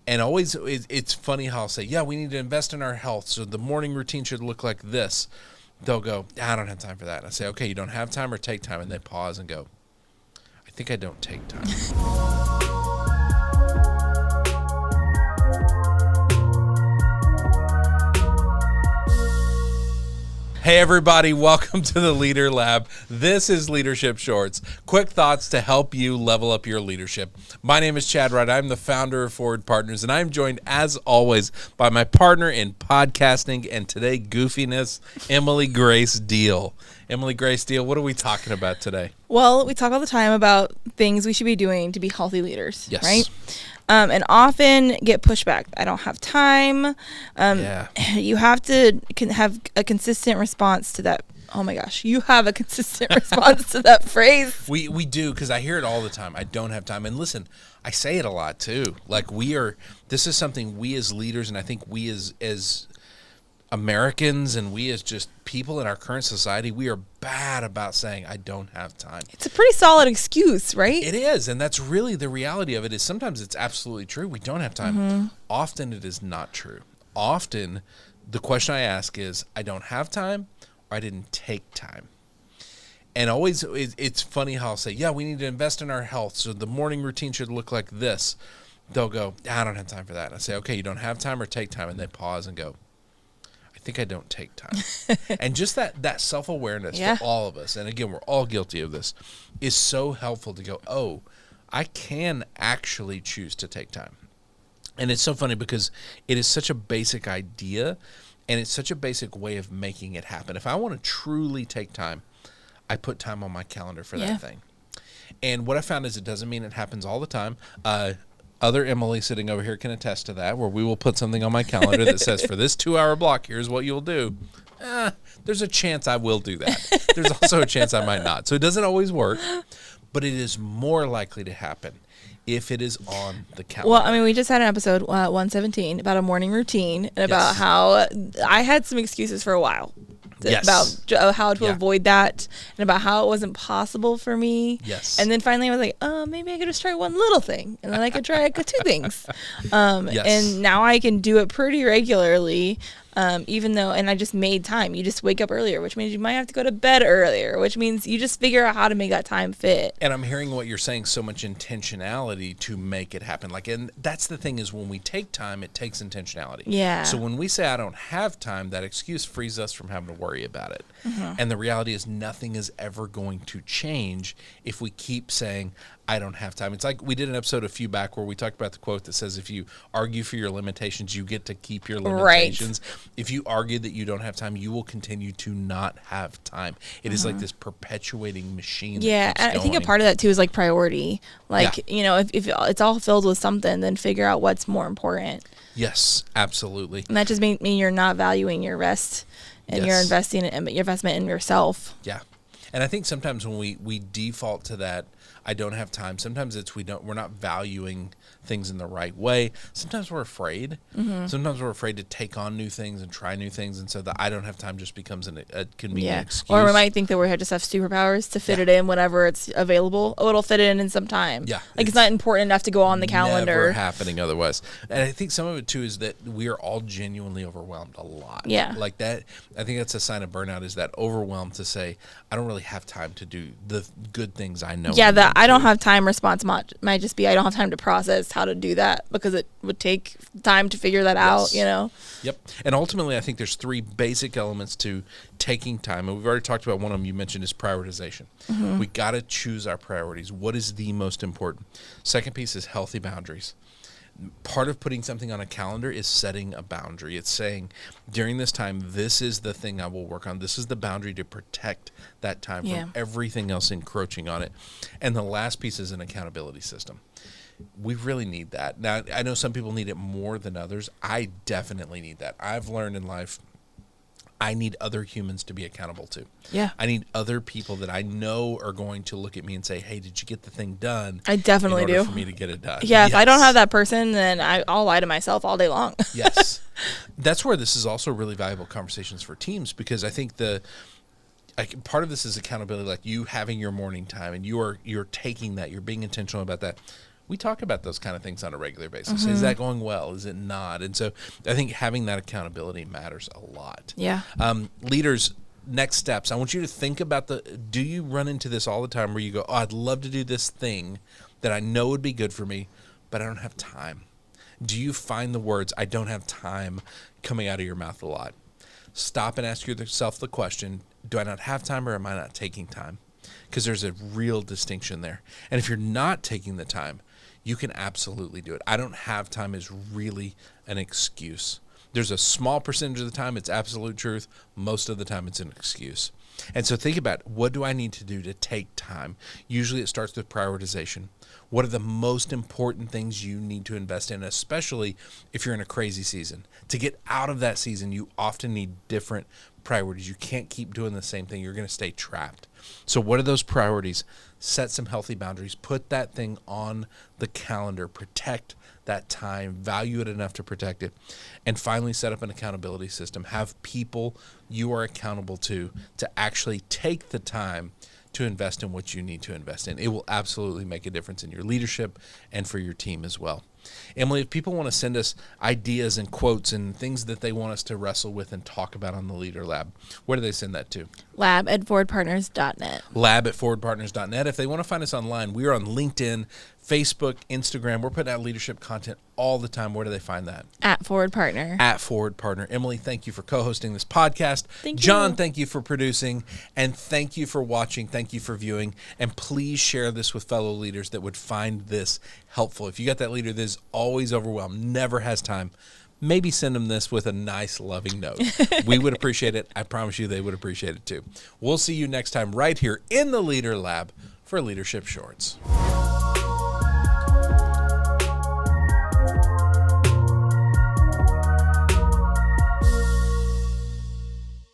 And always, it's funny how I'll say, yeah, we need to invest in our health, so the morning routine should look like this. They'll go, I don't have time for that. And I say, okay, you don't have time or take time? And they pause and go, I think I don't take time. Hey everybody, welcome to the Leader Lab. This is Leadership Shorts. Quick thoughts to help you level up your leadership. My name is Chad Wright. I'm the founder of Forward Partners, and I'm joined as always by my partner in podcasting and today goofiness, Emily Grace Deal. Emily Grace Deal, what are we talking about today? Well, we talk all the time about things we should be doing to be healthy leaders, yes. Right? And often get pushback. I don't have time. You have to have a consistent response to that. Oh my gosh, you have a consistent response to that phrase. We do, because I hear it all the time. I don't have time. And listen, I say it a lot too. Like this is something we as leaders, and I think we as Americans and we as just people in our current society, we are bad about saying, I don't have time. It's a pretty solid excuse, right? It is, and that's really the reality of it. Is sometimes it's absolutely true. We don't have time. Mm-hmm. Often it is not true. Often the question I ask is, I don't have time or I didn't take time. And always, it's funny how I'll say, yeah, we need to invest in our health, so the morning routine should look like this. They'll go, I don't have time for that. And I say, okay, you don't have time or take time? And they pause and go, I think I don't take time. And just that self-awareness for all of us, and again, we're all guilty of this, is so helpful to go, oh, I can actually choose to take time. And it's so funny because it is such a basic idea, and it's such a basic way of making it happen. If I want to truly take time, I put time on my calendar for that thing. And what I found is it doesn't mean it happens all the time. Other Emily sitting over here can attest to that, where we will put something on my calendar that says, for this 2-hour block, here's what you'll do. There's a chance I will do that. There's also a chance I might not. So it doesn't always work, but it is more likely to happen if it is on the calendar. Well, I mean, we just had an episode, 117, about a morning routine and about how I had some excuses for a while. About how to avoid that and about how it wasn't possible for me. Yes. And then finally I was like, maybe I could just try one little thing. And then I could try 2 things. And now I can do it pretty regularly. Even though, and I just made time. You just wake up earlier, which means you might have to go to bed earlier, which means you just figure out how to make that time fit. And I'm hearing what you're saying, so much intentionality to make it happen. And that's the thing, is when we take time, it takes intentionality. Yeah. So when we say I don't have time, that excuse frees us from having to worry about it. Mm-hmm. And the reality is nothing is ever going to change if we keep saying, I don't have time. It's like we did an episode a few back where we talked about the quote that says, if you argue for your limitations, you get to keep your limitations. Right. If you argue that you don't have time, you will continue to not have time. It is like this perpetuating machine. Yeah, and I think a part of that too is like priority. If it's all filled with something, then figure out what's more important. Yes, absolutely. And that just means you're not valuing your rest and your investment in yourself. Yeah. And I think sometimes when we default to that, I don't have time. Sometimes we're not valuing things in the right way. Sometimes we're afraid. Mm-hmm. Sometimes we're afraid to take on new things and try new things, and so the I don't have time just becomes a convenient excuse. Or we might think that we just have superpowers to fit it in whenever it's available. Oh, it'll fit in some time. Yeah, it's not important enough to go on the calendar. Never happening otherwise. And I think some of it too is that we are all genuinely overwhelmed a lot. Yeah, like that. I think that's a sign of burnout, is that overwhelm to say I don't really have time to do the good things I know. Yeah, I don't have time response might just be I don't have time to process how to do that, because it would take time to figure that out, Yep. And ultimately, I think there's 3 basic elements to taking time. And we've already talked about one of them you mentioned is prioritization. Mm-hmm. We got to choose our priorities. What is the most important? Second piece is healthy boundaries. Part of putting something on a calendar is setting a boundary. It's saying, during this time, this is the thing I will work on. This is the boundary to protect that time from everything else encroaching on it. And the last piece is an accountability system. We really need that. Now, I know some people need it more than others. I definitely need that. I've learned in life, I need other humans to be accountable to. Yeah. I need other people that I know are going to look at me and say, hey, did you get the thing done? I definitely do. For me to get it done. Yeah, if I don't have that person, then I'll lie to myself all day long. Yes. That's where this is also really valuable conversations for teams, because I think part of this is accountability, like you having your morning time and you're taking that, you're being intentional about that. we talk about those kind of things on a regular basis. Is that going well? Is it not? And so I think having that accountability matters a lot. Yeah. Leaders, next steps. I want you to think about do you run into this all the time where you go, oh, I'd love to do this thing that I know would be good for me, but I don't have time? Do you find the words, I don't have time, coming out of your mouth a lot? Stop and ask yourself the question, do I not have time or am I not taking time? Because there's a real distinction there. And if you're not taking the time, you can absolutely do it. I don't have time is really an excuse. There's a small percentage of the time it's absolute truth. Most of the time it's an excuse. And so think about, what do I need to do to take time? Usually it starts with prioritization. What are the most important things you need to invest in, especially if you're in a crazy season? To get out of that season, you often need different priorities. You can't keep doing the same thing. You're going to stay trapped. So what are those priorities? Set some healthy boundaries. Put that thing on the calendar. Protect that time. Value it enough to protect it. And finally, set up an accountability system. Have people you are accountable to actually take the time to invest in what you need to invest in. It will absolutely make a difference in your leadership and for your team as well. Emily, if people want to send us ideas and quotes and things that they want us to wrestle with and talk about on the Leader Lab, where do they send that to? lab@forwardpartners.net. lab@forwardpartners.net. If they want to find us online, we are on LinkedIn, Facebook, Instagram. We're putting out leadership content all the time. Where do they find that? @ForwardPartner. @ForwardPartner. Emily, thank you for co-hosting this podcast. Thank you. John, thank you for producing. And thank you for watching. Thank you for viewing. And please share this with fellow leaders that would find this helpful. If you got that leader that is always overwhelmed, never has time, maybe send them this with a nice, loving note. We would appreciate it. I promise you they would appreciate it too. We'll see you next time right here in the Leader Lab for Leadership Shorts.